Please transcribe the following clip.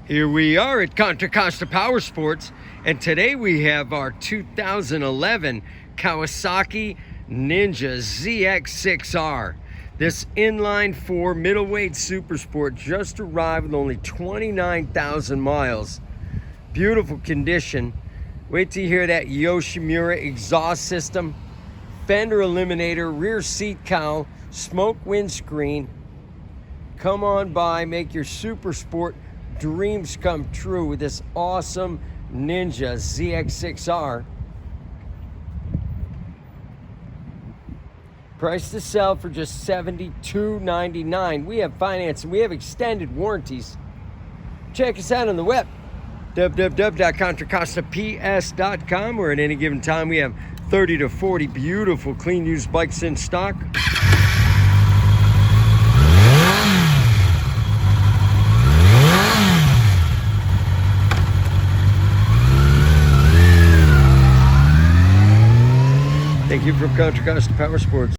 Here we are at Contra Costa Powersports, and today we have our 2011 Kawasaki Ninja ZX6R. This inline 4 middleweight super sport just arrived with only 29,000 miles. Beautiful condition. Wait till you hear that Yoshimura exhaust system, fender eliminator, rear seat cowl, smoke windscreen. Come on by, make your super sport dreams come true with this awesome Ninja ZX6R. Price to sell for just $72.99. We have financing, we have extended warranties. Check us out on the web, www.contracostaps.com, where at any given time we have 30 to 40 beautiful clean used bikes in stock. Thank you from Contra Costa Powersports.